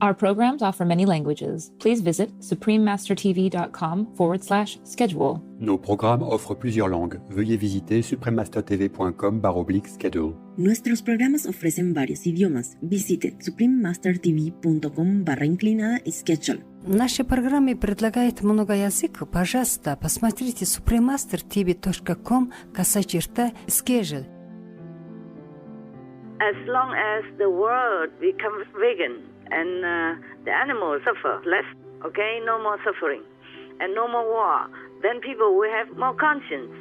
Our programs offer many languages. Please visit suprememastertv.com/schedule. Nos programmes offrent plusieurs langues. Veuillez visiter suprememastertv.com/schedule. Nuestros programas ofrecen varios idiomas. Visite suprememastertv.com/schedule. Наши программы предлагают много языков. Пожалуйста, посмотрите suprememastertv.com/schedule. As long as the world becomes vegan and the animals suffer less, okay, no more suffering and no more war, then people will have more conscience,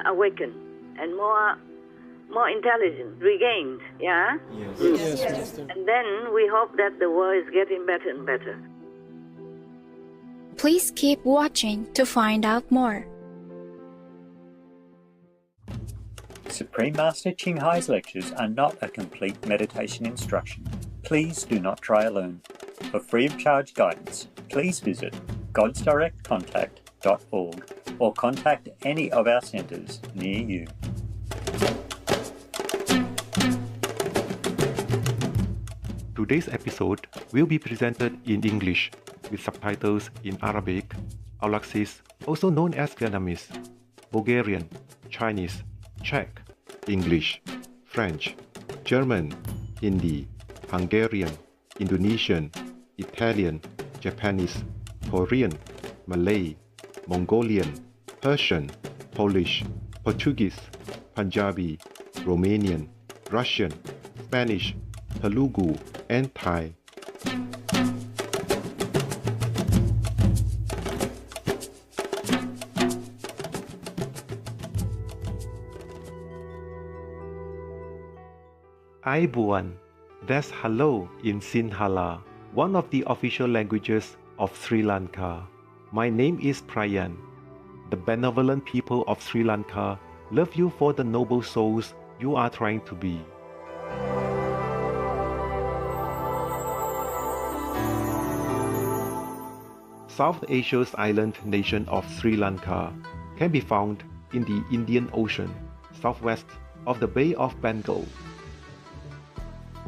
awakened and more intelligence regained, Yes. And then we hope that the world is getting better and better. Please keep watching to find out more. Supreme Master Ching Hai's lectures are not a complete meditation instruction. Please do not try alone. For free of charge guidance, please visit godsdirectcontact.org or contact any of our centres near you. Today's episode will be presented in English with subtitles in Arabic, Aulaxese, also known as Vietnamese, Bulgarian, Chinese, Czech, English, French, German, Hindi, Hungarian, Indonesian, Italian, Japanese, Korean, Malay, Mongolian, Persian, Polish, Portuguese, Punjabi, Romanian, Russian, Spanish, Telugu, and Thai. Aibuan, that's hello in Sinhala, one of the official languages of Sri Lanka. My name is Prayan. The benevolent people of Sri Lanka love you for the noble souls you are trying to be. South Asia's island nation of Sri Lanka can be found in the Indian Ocean, southwest of the Bay of Bengal.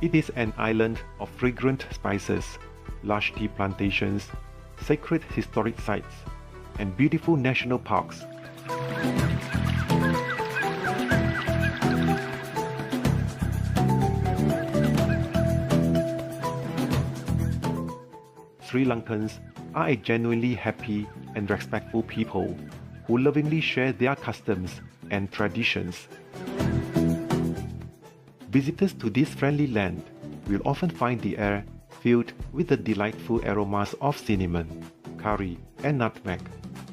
It is an island of fragrant spices, large tea plantations, sacred historic sites, and beautiful national parks. Sri Lankans are a genuinely happy and respectful people who lovingly share their customs and traditions. Visitors to this friendly land will often find the air filled with the delightful aromas of cinnamon, curry, and nutmeg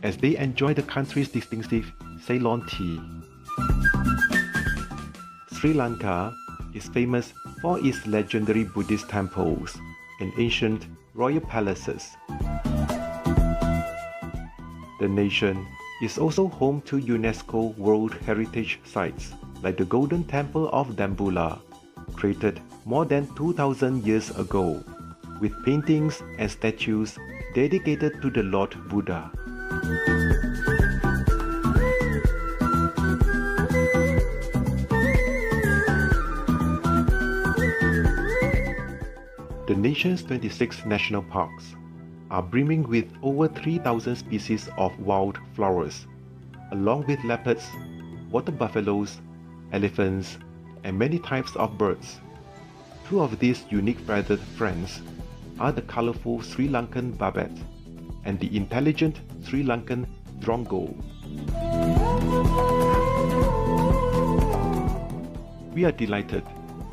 as they enjoy the country's distinctive Ceylon tea. Sri Lanka is famous for its legendary Buddhist temples and ancient royal palaces. The nation is also home to UNESCO World Heritage Sites like the Golden Temple of Dambulla, created more than 2,000 years ago, with paintings and statues dedicated to the Lord Buddha. The nation's 26 national parks are brimming with over 3,000 species of wild flowers, along with leopards, water buffaloes, elephants, and many types of birds. Two of these unique feathered friends are the colorful Sri Lankan barbet and the intelligent Sri Lankan drongo. We are delighted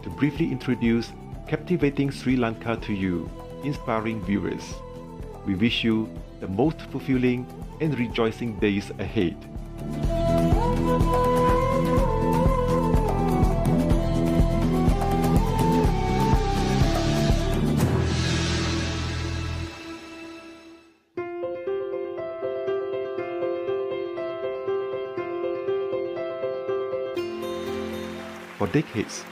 to briefly introduce captivating Sri Lanka to you, inspiring viewers. We wish you the most fulfilling and rejoicing days ahead. For decades,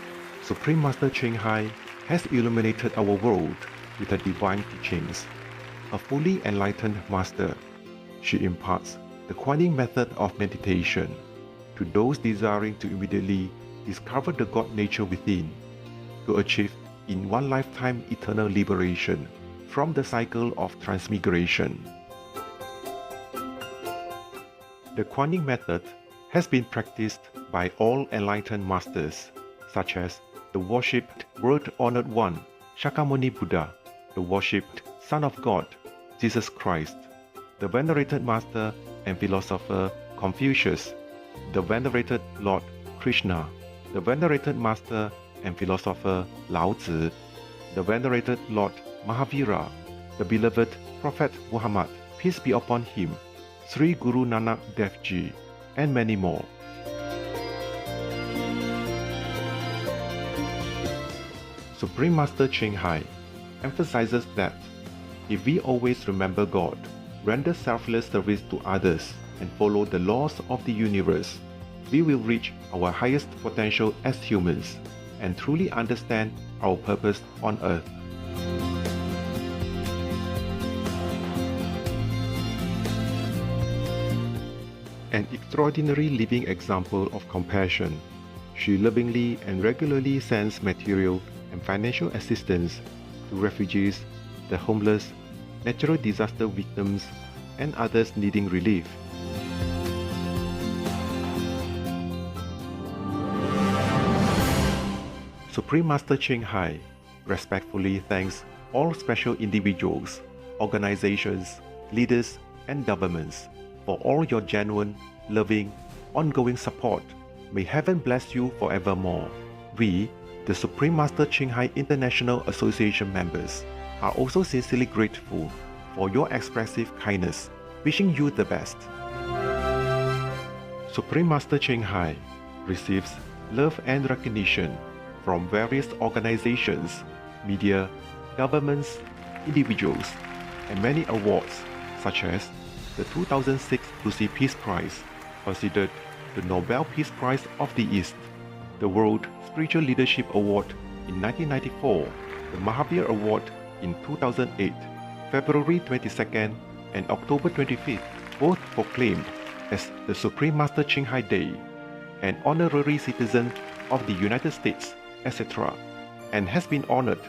Supreme Master Ching Hai has illuminated our world with her divine teachings. A fully enlightened master, she imparts the Kuan Yin method of meditation to those desiring to immediately discover the God nature within, to achieve in one lifetime eternal liberation from the cycle of transmigration. The Kuan Yin method has been practiced by all enlightened masters, such as the worshipped world-honored one, Shakyamuni Buddha, the worshipped Son of God, Jesus Christ, the venerated master and philosopher Confucius, the venerated Lord Krishna, the venerated master and philosopher Lao Tzu, the venerated Lord Mahavira, the beloved Prophet Muhammad, peace be upon him, Sri Guru Nanak Dev Ji, and many more. Supreme Master Ching Hai emphasizes that if we always remember God, render selfless service to others, and follow the laws of the universe, we will reach our highest potential as humans and truly understand our purpose on earth. An extraordinary living example of compassion, she lovingly and regularly sends material and financial assistance to refugees, the homeless, natural disaster victims, and others needing relief. Supreme Master Ching Hai respectfully thanks all special individuals, organizations, leaders, and governments for all your genuine, loving, ongoing support. May heaven bless you forevermore. We, the Supreme Master Ching Hai International Association members, are also sincerely grateful for your expressive kindness, wishing you the best. Supreme Master Ching Hai receives love and recognition from various organizations, media, governments, individuals, and many awards such as the 2006 Lucy Peace Prize, considered the Nobel Peace Prize of the East, the World Spiritual Leadership Award in 1994, the Mahavir Award in 2008, February 22nd and October 25th, both proclaimed as the Supreme Master Ching Hai Day, an honorary citizen of the United States, etc., and has been honored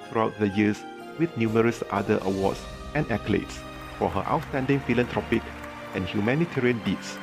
throughout the years with numerous other awards and accolades for her outstanding philanthropic and humanitarian deeds.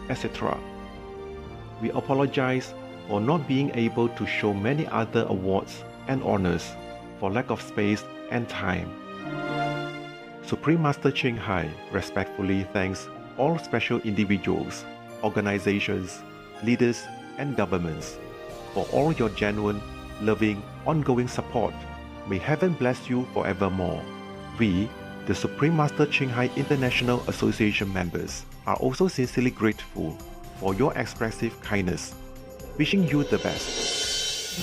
etc. We apologize for not being able to show many other awards and honors for lack of space and time. Supreme Master Ching Hai respectfully thanks all special individuals, organizations, leaders, and governments for all your genuine, loving, ongoing support. May heaven bless you forevermore. We, the Supreme Master Ching Hai International Association members, are also sincerely grateful for your expressive kindness. Wishing you the best.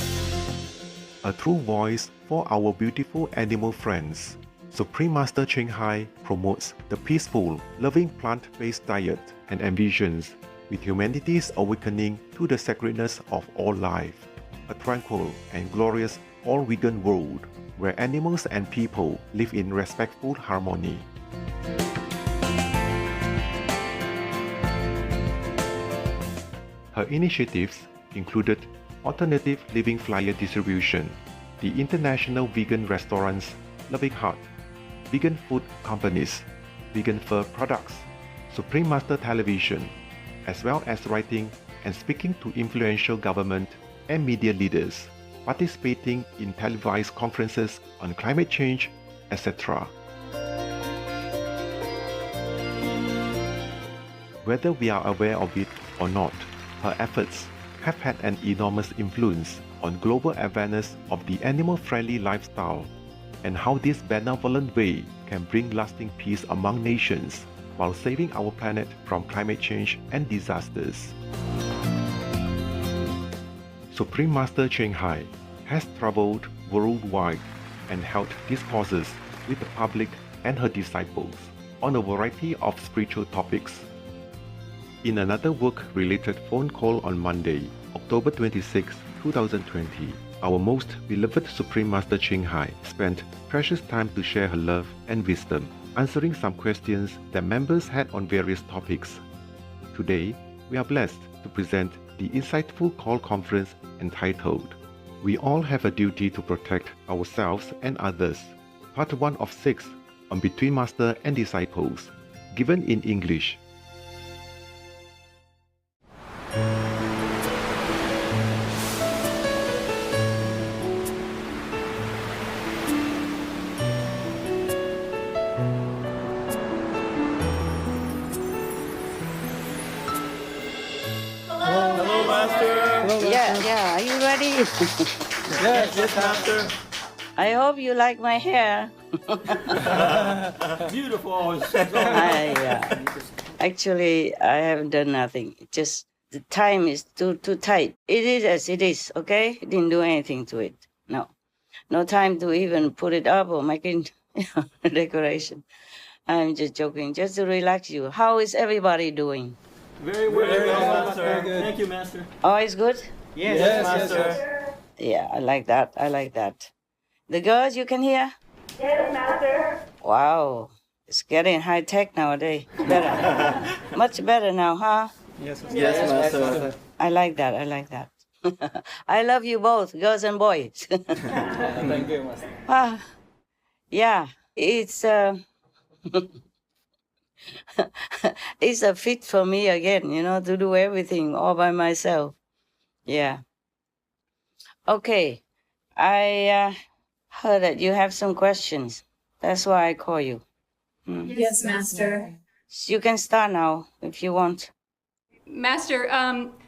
A true voice for our beautiful animal friends. Supreme Master Ching Hai promotes the peaceful, loving plant-based diet and envisions with humanity's awakening to the sacredness of all life, a tranquil and glorious all-vegan world where animals and people live in respectful harmony. Her initiatives included alternative living flyer distribution, the International Vegan Restaurants Loving Heart, vegan food companies, vegan fur products, Supreme Master Television, as well as writing and speaking to influential government and media leaders, participating in televised conferences on climate change, etc. Whether we are aware of it or not, her efforts have had an enormous influence on global awareness of the animal-friendly lifestyle and how this benevolent way can bring lasting peace among nations while saving our planet from climate change and disasters. Supreme Master Ching Hai has traveled worldwide and held discourses with the public and her disciples on a variety of spiritual topics. In another work-related phone call on Monday, October 26, 2020, our most beloved Supreme Master Ching Hai spent precious time to share her love and wisdom, answering some questions that members had on various topics. Today, we are blessed to present the insightful call conference entitled, We All Have a Duty to Protect Ourselves and Others, Part 1 of 6 on Between Master and Disciples, given in English. Yeah, are you ready? Yes, Master. I hope you like my hair. Beautiful. Actually, I haven't done nothing. Just the time is too tight. It is as it is, okay? Didn't do anything to it. No time to even put it up or make it decoration. I'm just joking, just to relax you. How is everybody doing? Very well, Master. Very good. Thank you, Master. Oh, it's good? Yes, Master. Yeah, I like that. The girls, you can hear? Yes, Master. Wow, it's getting high tech nowadays. Better. Much better now, huh? Yes, Master. I like that. I love you both, girls and boys. Thank you, Master. Yeah, it's it's a fit for me again, to do everything all by myself. Yeah. Okay, I heard that you have some questions. That's why I call you. Yes, Master. You can start now if you want. Master,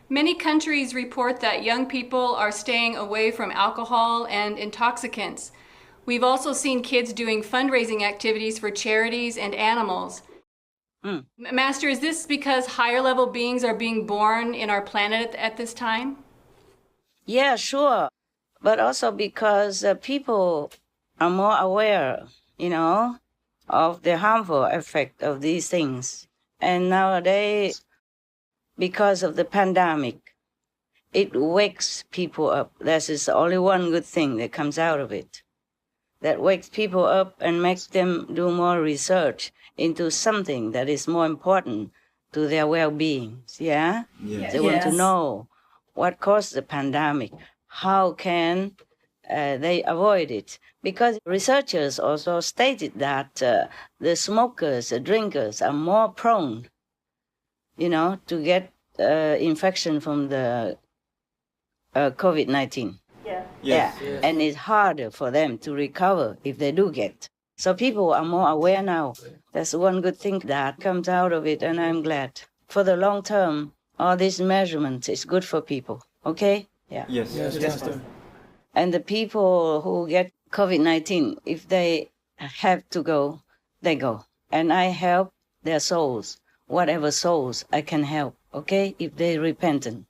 many countries report that young people are staying away from alcohol and intoxicants. We've also seen kids doing fundraising activities for charities and animals. Master, is this because higher level beings are being born in our planet at this time? Yeah, sure. But also because people are more aware, of the harmful effect of these things. And nowadays, because of the pandemic, it wakes people up. That is only one good thing that comes out of it. That wakes people up and makes them do more research into something that is more important to their well-being. Yeah? Yes. They want to know what caused the pandemic. How can they avoid it? Because researchers also stated that the smokers, the drinkers, are more prone to get infection from the COVID-19. Yeah. And it's harder for them to recover if they do get. So people are more aware now. That's one good thing that comes out of it, and I'm glad. For the long term, all these measurements is good for people, okay? Yeah. Yes, Master. And the people who get COVID-19, if they have to go, they go. And I help their souls, whatever souls I can help, okay? If they're repentant,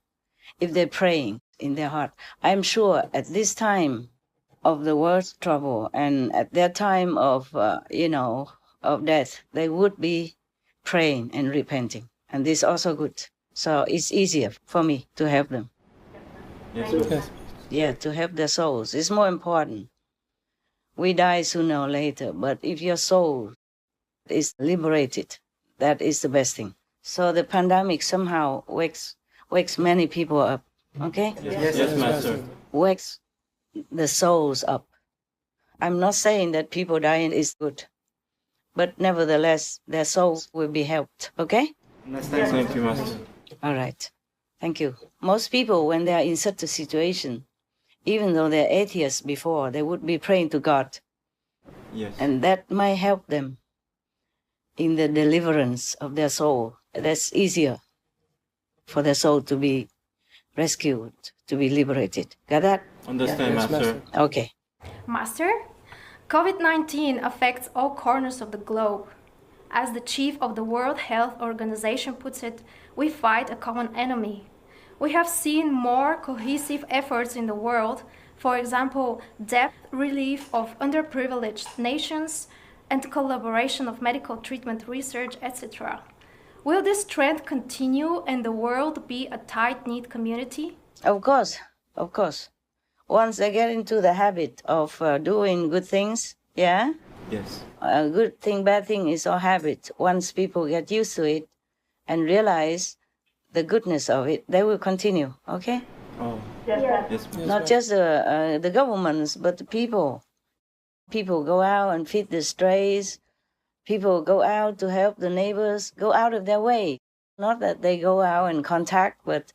if they're praying in their heart. I'm sure at this time of the world's trouble and at their time of, of death, they would be praying and repenting. And this is also good. So it's easier for me to help them. Yes. Yeah, to help their souls. It's more important. We die sooner or later, but if your soul is liberated, that is the best thing. So the pandemic somehow wakes many people up, okay? Yes, Master. Wakes the souls up. I'm not saying that people dying is good, but nevertheless, their souls will be helped, okay? Thank you, Master. All right. Thank you. Most people, when they are in such a situation, even though they're atheists before, they would be praying to God. Yes. And that might help them in the deliverance of their soul. That's easier for their soul to be rescued, to be liberated. Got that? Understand, Master. Okay. Master, COVID-19 affects all corners of the globe. As the chief of the World Health Organization puts it, we fight a common enemy. We have seen more cohesive efforts in the world, for example, debt relief of underprivileged nations and collaboration of medical treatment research, etc. Will this trend continue and the world be a tight-knit community? Of course. Once they get into the habit of doing good things, yeah? Yes. Good thing, bad thing is all habit. Once people get used to it and realize the goodness of it, they will continue, okay? Oh. Yes. Not just the governments, but the people. People go out and feed the strays. People go out to help the neighbors, go out of their way. Not that they go out and contact, but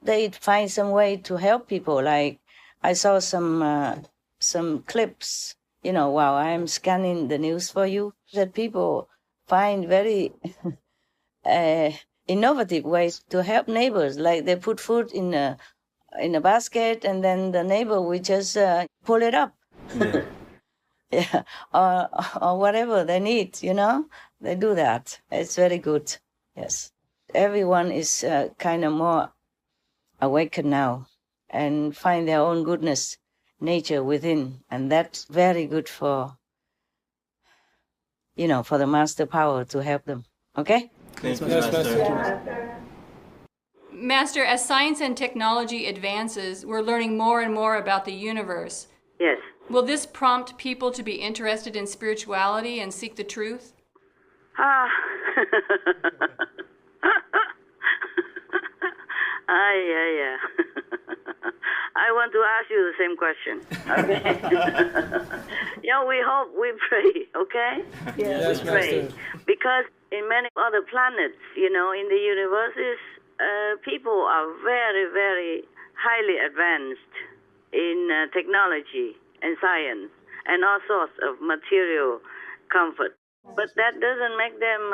they find some way to help people. Like I saw some clips, while I'm scanning the news for you, that people find very innovative ways to help neighbors. Like they put food in a basket, and then the neighbor will just pull it up. Yeah, or whatever they need, they do that. It's very good. Yes, everyone is kind of more awakened now and find their own goodness, nature within, and that's very good for for the master power to help them. Okay. Thank you, Master. Master, as science and technology advances, we're learning more and more about the universe. Yes. Will this prompt people to be interested in spirituality and seek the truth? Yeah. I want to ask you the same question. Okay. We hope, we pray, okay? Yes, we pray. Master. Because in many other planets, in the universes, people are very, very highly advanced in technology and science and all sorts of material comfort. But that doesn't make them,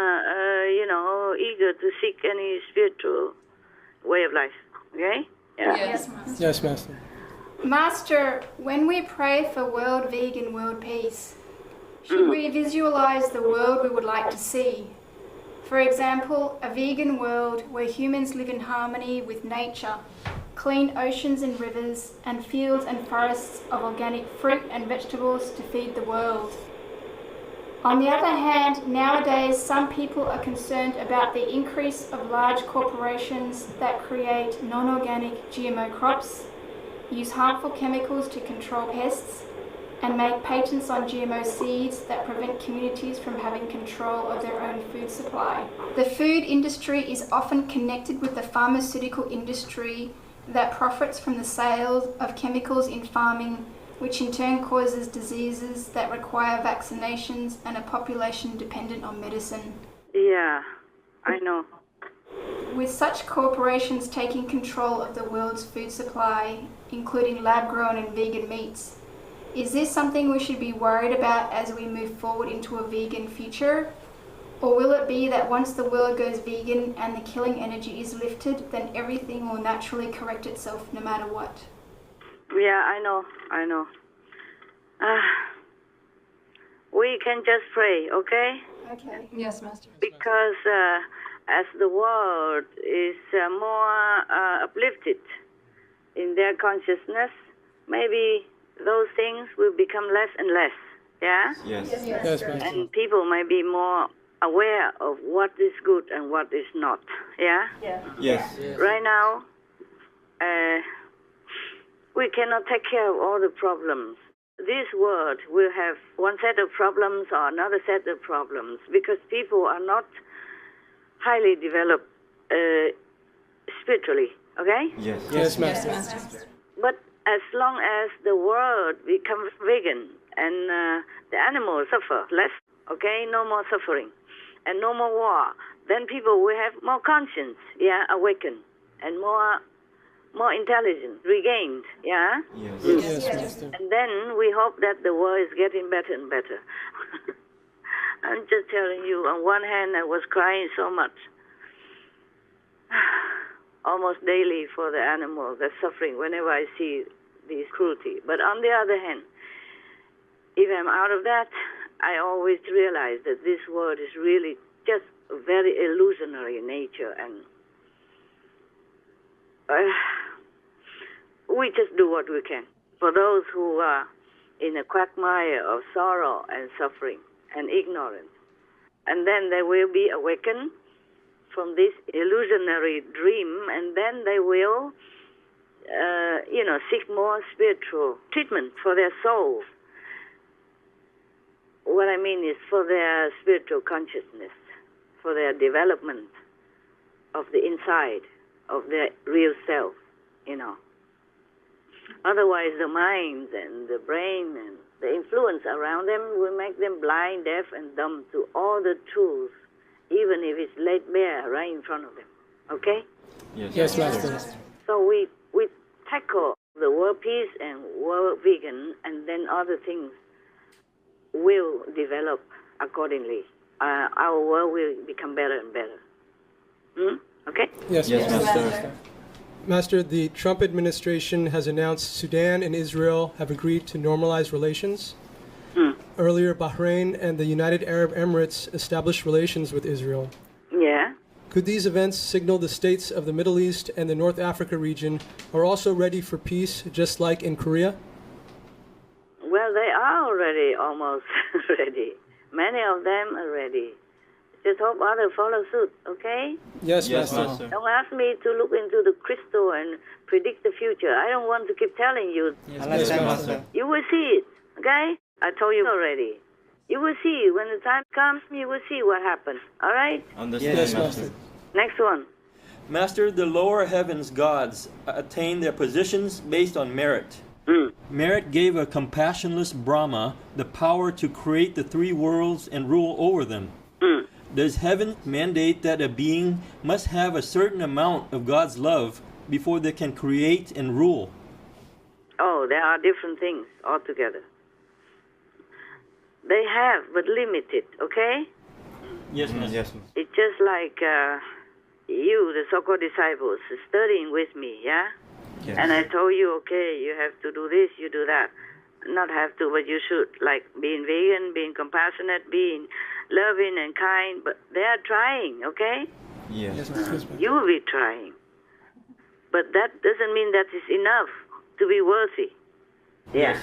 eager to seek any spiritual way of life. Okay? Yeah. Yes, Master. Yes, Master. Master, when we pray for world vegan, world peace, should we visualize the world we would like to see? For example, a vegan world where humans live in harmony with nature, clean oceans and rivers, and fields and forests of organic fruit and vegetables to feed the world. On the other hand, nowadays some people are concerned about the increase of large corporations that create non-organic GMO crops, use harmful chemicals to control pests, and make patents on GMO seeds that prevent communities from having control of their own food supply. The food industry is often connected with the pharmaceutical industry that profits from the sales of chemicals in farming, which in turn causes diseases that require vaccinations and a population dependent on medicine. Yeah, I know. With such corporations taking control of the world's food supply, including lab-grown and vegan meats, is this something we should be worried about as we move forward into a vegan future? Or will it be that once the world goes vegan and the killing energy is lifted, then everything will naturally correct itself no matter what? Yeah, I know. We can just pray, okay? Okay. Yes, Master. Because as the world is more uplifted in their consciousness, maybe those things will become less and less, yeah? Yes. And people might be more aware of what is good and what is not, yeah? Yes. Right now, we cannot take care of all the problems. This world will have one set of problems or another set of problems because people are not highly developed spiritually, okay? Yes, Master. But as long as the world becomes vegan and the animals suffer less, okay, no more suffering and no more war, then people will have more conscience, yeah, awakened and more intelligence regained, yeah? Yes. And then we hope that the world is getting better and better. I'm just telling you, on one hand, I was crying so much, almost daily for the animals that's suffering whenever I see this cruelty. But on the other hand, if I'm out of that, I always realize that this world is really just a very illusionary nature, and we just do what we can for those who are in a quagmire of sorrow and suffering and ignorance. And then they will be awakened from this illusionary dream, and then they will, seek more spiritual treatment for their souls. What I mean is for their spiritual consciousness, for their development of the inside of their real self, Otherwise, the mind and the brain and the influence around them will make them blind, deaf, and dumb to all the truths, even if it's laid bare right in front of them. Okay? Yes, Master. So we tackle the world peace and world vegan, and then other things will develop accordingly. Our world will become better and better. Okay? Yes, Master. Master, the Trump administration has announced Sudan and Israel have agreed to normalize relations. Earlier, Bahrain and the United Arab Emirates established relations with Israel. Yeah. Could these events signal the states of the Middle East and the North Africa region are also ready for peace, just like in Korea? Well, they are already almost ready. Many of them are ready. Just hope others follow suit, okay? Yes, Master. Don't ask me to look into the crystal and predict the future. I don't want to keep telling you. Yes, Master. You will see it, okay? I told you already. You will see. When the time comes, you will see what happens, all right? Understand, Yes, Master. Next one. Master, the lower heavens gods attain their positions based on merit. Merit gave a compassionless Brahma the power to create the three worlds and rule over them. Does heaven mandate that a being must have a certain amount of God's love before they can create and rule? Oh, there are different things altogether. They have, but limited, okay? Yes, Master. Yes. It's just like you, the so-called disciples, studying with me, yeah? Yes. And I told you, okay, you have to do this, you do that. Not have to, but you should, like being vegan, being compassionate, being loving and kind, but they are trying, okay? Yes. You will be trying. But that doesn't mean that is enough to be worthy. Yeah. Yes.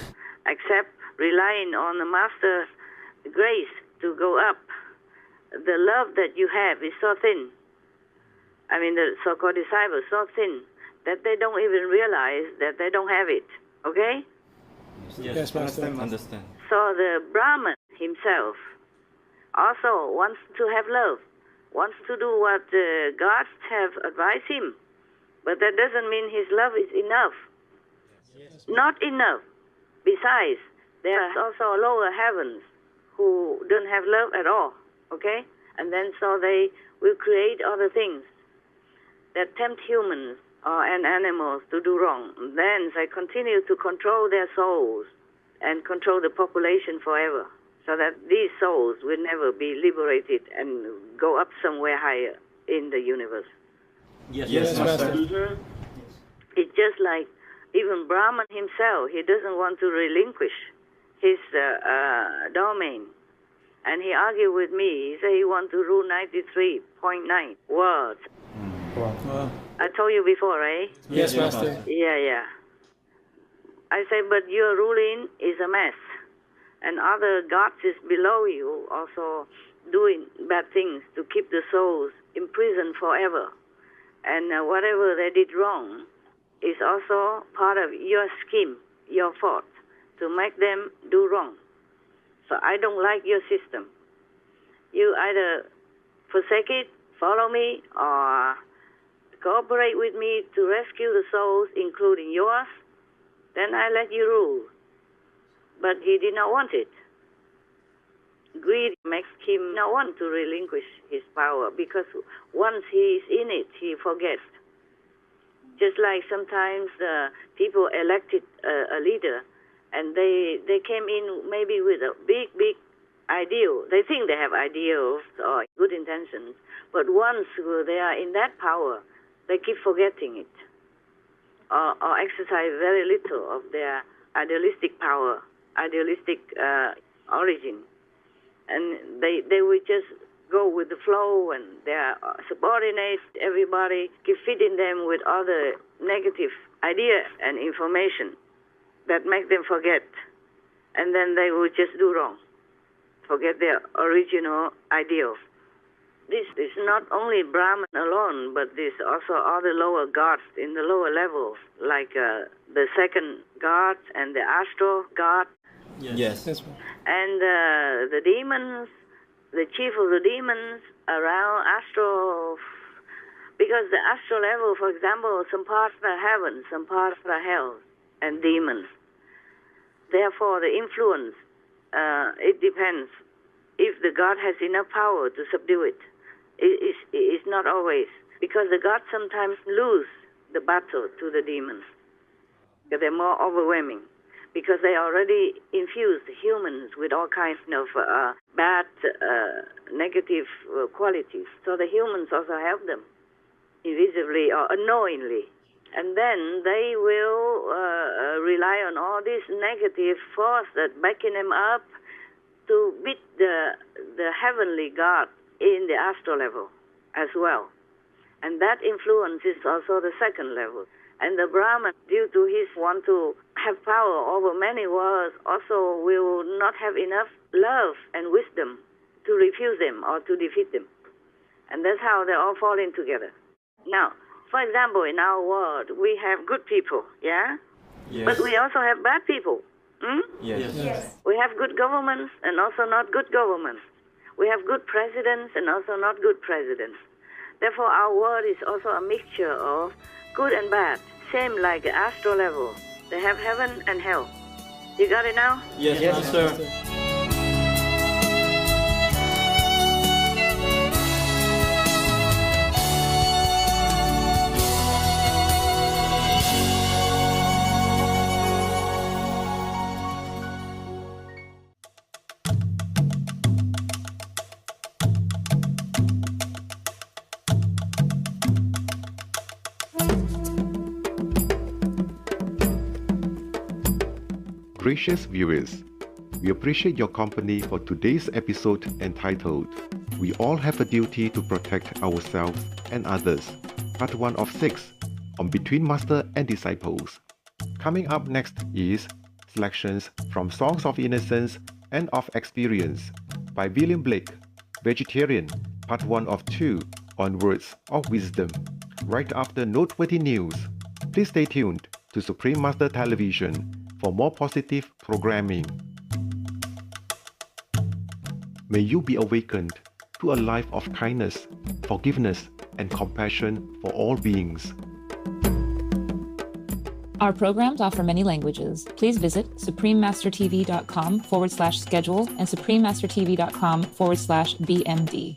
Except relying on the Master's grace to go up. The love that you have is so thin. I mean, the so-called disciples, so thin, that they don't even realize that they don't have it, okay? Yes, Master. Understand. So the Brahman himself also wants to have love, wants to do what gods have advised him. But that doesn't mean his love is enough. Not enough. Besides, there are also lower heavens who don't have love at all, okay? And then so they will create other things that tempt humans and animals to do wrong. Then they continue to control their souls and control the population forever, so that these souls will never be liberated and go up somewhere higher in the universe. Yes, Master. Mm-hmm. It's just like even Brahman himself, he doesn't want to relinquish his domain. And he argued with me. He said he wants to rule 93.9 worlds. Wow. I told you before, eh? Yes, Master. Yeah. I say, but your ruling is a mess. And other gods is below you also doing bad things to keep the souls imprisoned forever. And whatever they did wrong is also part of your scheme, your fault, to make them do wrong. So I don't like your system. You either forsake it, follow me, or cooperate with me to rescue the souls, including yours, then I let you rule. But he did not want it. Greed makes him not want to relinquish his power, because once he is in it, he forgets. Just like sometimes people elected a leader, and they came in maybe with a big ideal. They think they have ideals or good intentions, but once they are in that power, they keep forgetting it, or exercise very little of their idealistic power, idealistic origin. And they will just go with the flow, and their subordinates, everybody, keep feeding them with other negative ideas and information that make them forget. And then they will just do wrong, forget their original ideals. This is not only Brahman alone, but this also other lower gods in the lower levels, like the second god and the astral god. Yes. And the demons, the chief of the demons around astral, because the astral level, for example, some parts are heaven, some parts are hell, and demons. Therefore, the influence, it depends if the god has enough power to subdue it. It's not always, because the gods sometimes lose the battle to the demons. They're more overwhelming, because they already infused humans with all kinds of bad, negative qualities. So the humans also help them, invisibly or unknowingly. And then they will rely on all this negative force that backing them up to beat the heavenly God in the astral level as well. And that influence is also the second level. And the Brahman, due to his want to have power over many worlds, also will not have enough love and wisdom to refuse them or to defeat them. And that's how they're all falling together. Now, for example, in our world, we have good people, yeah? Yes. But we also have bad people. Yes. We have good governments and also not good governments. We have good presidents and also not good presidents. Therefore, our world is also a mixture of good and bad, same like the astral level. They have heaven and hell. You got it now? Yes, Master. Gracious viewers, we appreciate your company for today's episode entitled We All Have a Duty to Protect Ourselves and Others, Part 1 of 6 on Between Master and Disciples. Coming up next is selections from Songs of Innocence and of Experience by William Blake, Vegetarian, Part 1 of 2 on Words of Wisdom. Right after noteworthy news, please stay tuned to Supreme Master Television for more positive programming. May you be awakened to a life of kindness, forgiveness, and compassion for all beings. Our programs offer many languages. Please visit suprememastertv.com/schedule and suprememastertv.com/BMD.